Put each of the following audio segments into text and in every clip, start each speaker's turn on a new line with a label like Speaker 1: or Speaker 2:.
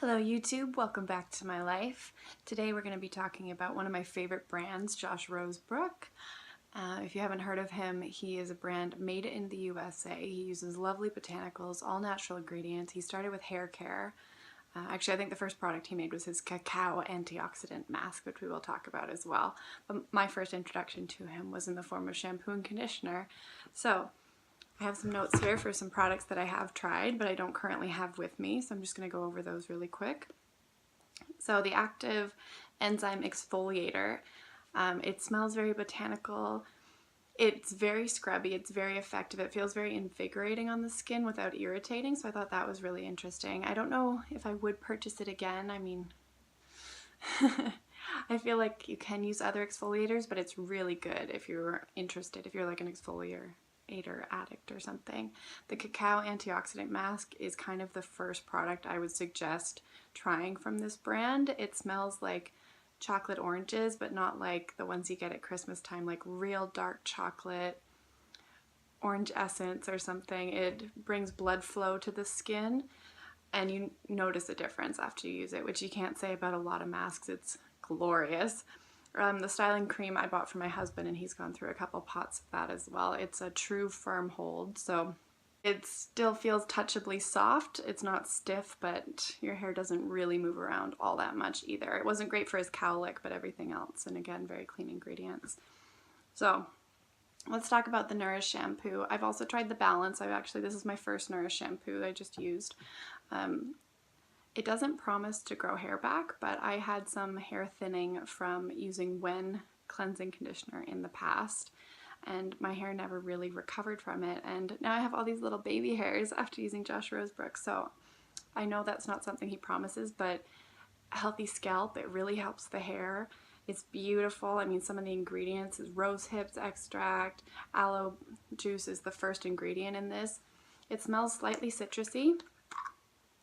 Speaker 1: Hello YouTube, welcome back to my life. Today we're going to be talking about one of my favorite brands, Josh Rosebrook. If you haven't heard of him, he is a brand made in the USA. He uses lovely botanicals, all natural ingredients. He started with hair care. Actually, I think the first product he made was his Cacao Antioxidant mask, which we will talk about as well. But my first introduction to him was in the form of shampoo and conditioner. So I have some notes here for some products that I have tried, but I don't currently have with me, so I'm just going to go over those really quick. So the active Enzyme Exfoliator, it smells very botanical. It's very scrubby, it's very effective, it feels very invigorating on the skin without irritating, so I thought that was really interesting. I don't know if I would purchase it again. I mean, I feel like you can use other exfoliators, but it's really good if you're interested, if you're like an exfoliator addict or something. The Cacao Antioxidant Mask is kind of the first product I would suggest trying from this brand. It smells like chocolate oranges, but not like the ones you get at Christmas time, like real dark chocolate, orange essence or something. It brings blood flow to the skin and you notice a difference after you use it, which you can't say about a lot of masks. It's glorious. The styling cream I bought for my husband, and he's gone through a couple pots of that as well. It's a true firm hold, so it still feels touchably soft. It's not stiff, but your hair doesn't really move around all that much either. It wasn't great for his cowlick, but everything else, and again, very clean ingredients. So let's talk about the Nourish shampoo. I've also tried the Balance. This is my first Nourish shampoo I just used. It doesn't promise to grow hair back, but I had some hair thinning from using When cleansing conditioner in the past, and my hair never really recovered from it, and now I have all these little baby hairs after using Josh Rosebrook. So I know that's not something he promises, but a healthy scalp, it really helps the hair. It's beautiful. I mean, some of the ingredients is rose hips extract, aloe juice is the first ingredient in this. It smells slightly citrusy.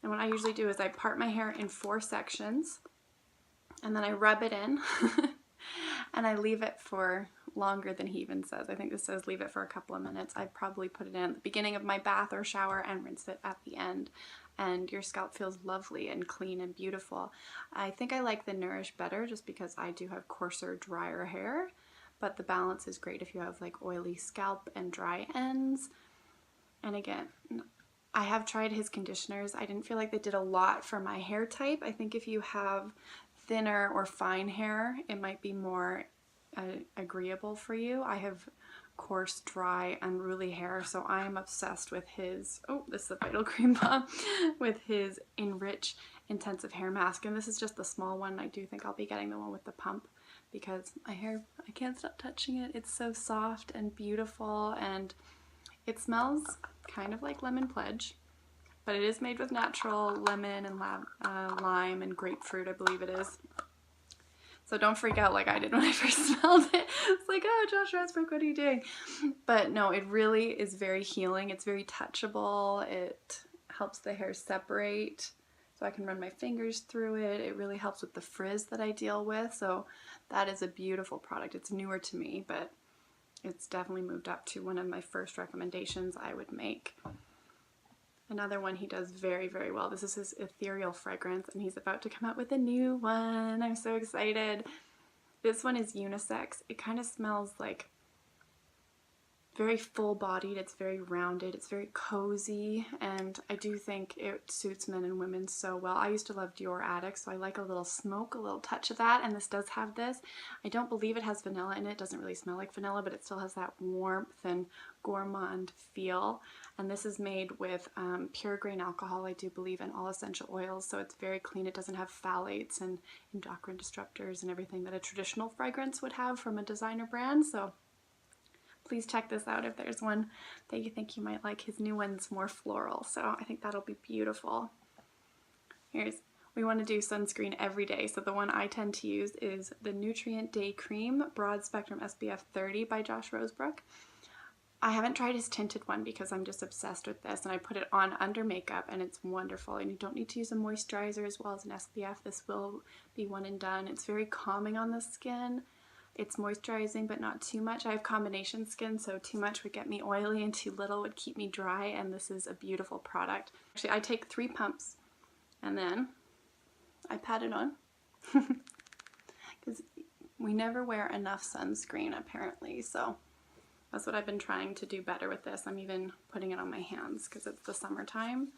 Speaker 1: And what I usually do is I part my hair in 4 sections and then I rub it in and I leave it for longer than he even says. I think this says leave it for a couple of minutes. I'd probably put it in at the beginning of my bath or shower and rinse it at the end. And your scalp feels lovely and clean and beautiful. I think I like the Nourish better just because I do have coarser, drier hair. But the Balance is great if you have like oily scalp and dry ends. And again, I have tried his conditioners. I didn't feel like they did a lot for my hair type. I think if you have thinner or fine hair, it might be more agreeable for you. I have coarse, dry, unruly hair, so I am obsessed with his, oh, this is a Vital Cream Balm, with his Enrich Intensive Hair Mask. And this is just the small one. I do think I'll be getting the one with the pump because my hair, I can't stop touching it. It's so soft and beautiful, and it smells kind of like Lemon Pledge, but it is made with natural lemon and lime and grapefruit, I believe it is. So don't freak out like I did when I first smelled it. It's like, oh, Josh Rosebrook, what are you doing? But no, it really is very healing. It's very touchable. It helps the hair separate, so I can run my fingers through it. It really helps with the frizz that I deal with. So that is a beautiful product. It's newer to me, but it's definitely moved up to one of my first recommendations I would make. Another one he does very, very well. This is his Ethereal Fragrance, and he's about to come out with a new one. I'm so excited. This one is unisex. It kind of smells like very full-bodied. It's very rounded. It's very cozy, and I do think it suits men and women so well. I used to love Dior Addict, so I like a little smoke, a little touch of that, and this does have this. I don't believe it has vanilla in it. It doesn't really smell like vanilla, but it still has that warmth and gourmand feel. And this is made with pure grain alcohol, I do believe, and all essential oils, so it's very clean. It doesn't have phthalates and endocrine disruptors and everything that a traditional fragrance would have from a designer brand. So please check this out if there's one that you think you might like. His new one's more floral, so I think that'll be beautiful. We want to do sunscreen every day, so the one I tend to use is the Nutrient Day Cream Broad Spectrum SPF 30 by Josh Rosebrook. I haven't tried his tinted one because I'm just obsessed with this, and I put it on under makeup and it's wonderful, and you don't need to use a moisturizer as well as an SPF. This will be one and done. It's very calming on the skin. It's moisturizing but not too much. I have combination skin, so too much would get me oily and too little would keep me dry, and this is a beautiful product. Actually, I take 3 pumps and then I pat it on because we never wear enough sunscreen apparently, so that's what I've been trying to do better with this. I'm even putting it on my hands because it's the summertime,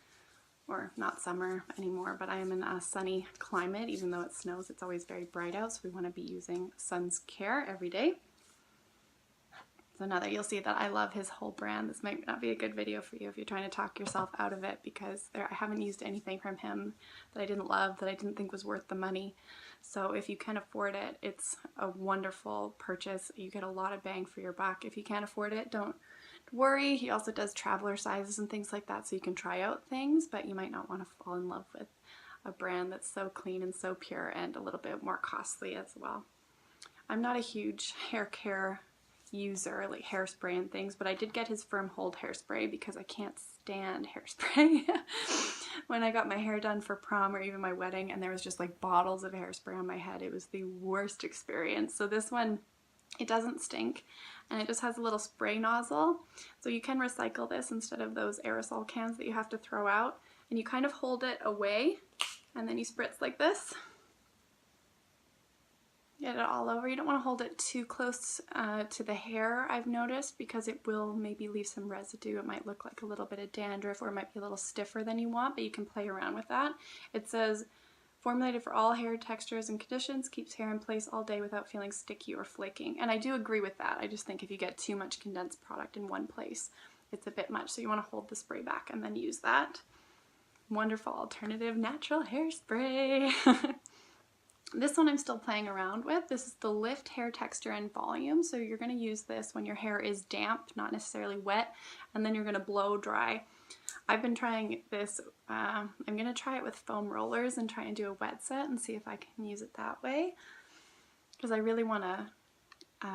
Speaker 1: or not summer anymore, but I am in a sunny climate. Even though it snows, it's always very bright out, so we want to be using Sun's Care every day. So another, you'll see that I love his whole brand. This might not be a good video for you if you're trying to talk yourself out of it, because I haven't used anything from him that I didn't love, that I didn't think was worth the money. So if you can afford it, it's a wonderful purchase. You get a lot of bang for your buck. If you can't afford it, don't worry. He also does traveler sizes and things like that, so you can try out things, but you might not want to fall in love with a brand that's so clean and so pure and a little bit more costly as well. I'm not a huge hair care user, like hairspray and things, but I did get his Firm Hold hairspray because I can't stand hairspray. When I got my hair done for prom or even my wedding and there was just like bottles of hairspray on my head, it was the worst experience. So this one, it doesn't stink and it just has a little spray nozzle, so you can recycle this instead of those aerosol cans that you have to throw out, and you kind of hold it away and then you spritz like this. Get it all over. You don't want to hold it too close to the hair, I've noticed, because it will maybe leave some residue. It might look like a little bit of dandruff, or it might be a little stiffer than you want, but you can play around with that. It says, formulated for all hair textures and conditions, keeps hair in place all day without feeling sticky or flaking. And I do agree with that. I just think if you get too much condensed product in one place, it's a bit much. So you want to hold the spray back and then use that. Wonderful alternative natural hairspray. This one I'm still playing around with. This is the Lift Hair Texture and Volume. So you're going to use this when your hair is damp, not necessarily wet, and then you're going to blow dry. I've been trying this, I'm going to try it with foam rollers and try and do a wet set and see if I can use it that way, because I really want to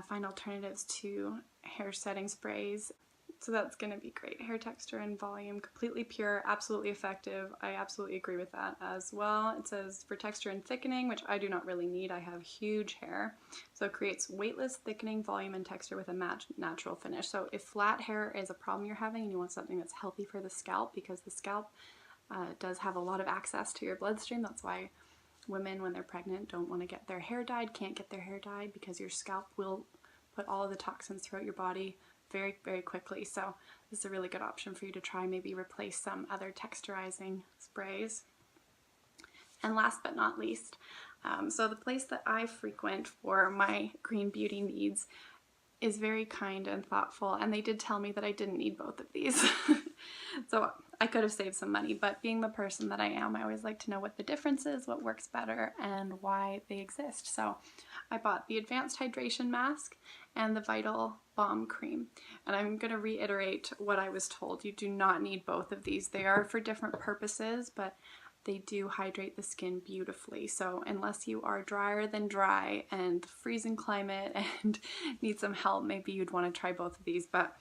Speaker 1: find alternatives to hair setting sprays. So that's going to be great. Hair texture and volume, completely pure, absolutely effective. I absolutely agree with that as well. It says for texture and thickening, which I do not really need. I have huge hair. So it creates weightless thickening, volume, and texture with a natural finish. So if flat hair is a problem you're having and you want something that's healthy for the scalp, because the scalp does have a lot of access to your bloodstream. That's why women, when they're pregnant, don't want to get their hair dyed, can't get their hair dyed, because your scalp will put all of the toxins throughout your body very, very quickly. So this is a really good option for you to try, maybe replace some other texturizing sprays. And last but not least, so the place that I frequent for my green beauty needs is very kind and thoughtful, and they did tell me that I didn't need both of these. So I could have saved some money, but being the person that I am, I always like to know what the difference is, what works better, and why they exist. So I bought the Advanced Hydration Mask and the Vital Balm Cream. And I'm going to reiterate what I was told. You do not need both of these. They are for different purposes, but they do hydrate the skin beautifully. So unless you are drier than dry and freezing climate and need some help, maybe you'd want to try both of these. But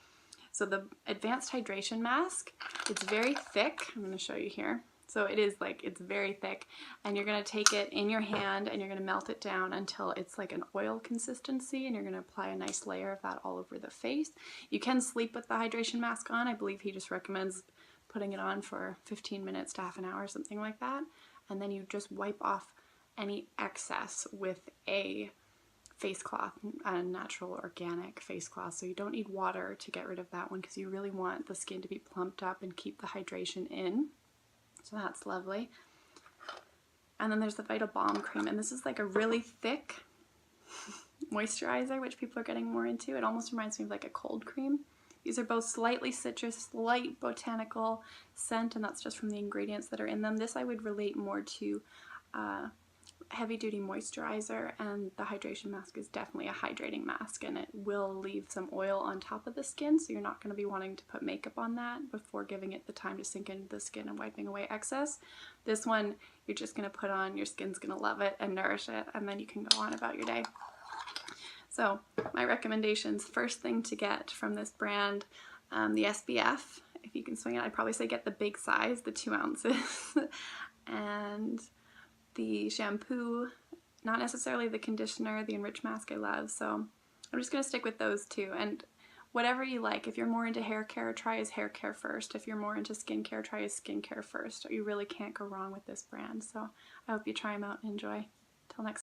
Speaker 1: so the Advanced Hydration Mask, it's very thick. I'm going to show you here. So it is like, it's very thick, and you're going to take it in your hand and you're going to melt it down until it's like an oil consistency, and you're going to apply a nice layer of that all over the face. You can sleep with the hydration mask on. I believe he just recommends putting it on for 15 minutes to half an hour, something like that. And then you just wipe off any excess with a face cloth, a natural organic face cloth. So you don't need water to get rid of that one, because you really want the skin to be plumped up and keep the hydration in. So that's lovely. And then there's the Vital Balm Cream, and this is like a really thick moisturizer, which people are getting more into. It almost reminds me of like a cold cream. These are both slightly citrus, slight botanical scent, and that's just from the ingredients that are in them. This I would relate more to heavy-duty moisturizer, and the hydration mask is definitely a hydrating mask, and it will leave some oil on top of the skin, so you're not going to be wanting to put makeup on that before giving it the time to sink into the skin and wiping away excess. This one you're just going to put on, your skin's going to love it and nourish it, and then you can go on about your day. So my recommendations, first thing to get from this brand, the SPF. If you can swing it, I'd probably say get the big size, the 2 ounces, and the shampoo, not necessarily the conditioner. The Enrich Mask I love, so I'm just going to stick with those two. And whatever you like. If you're more into hair care, try his hair care first. If you're more into skincare, try his skincare first. You really can't go wrong with this brand. So I hope you try him out and enjoy. Till next time.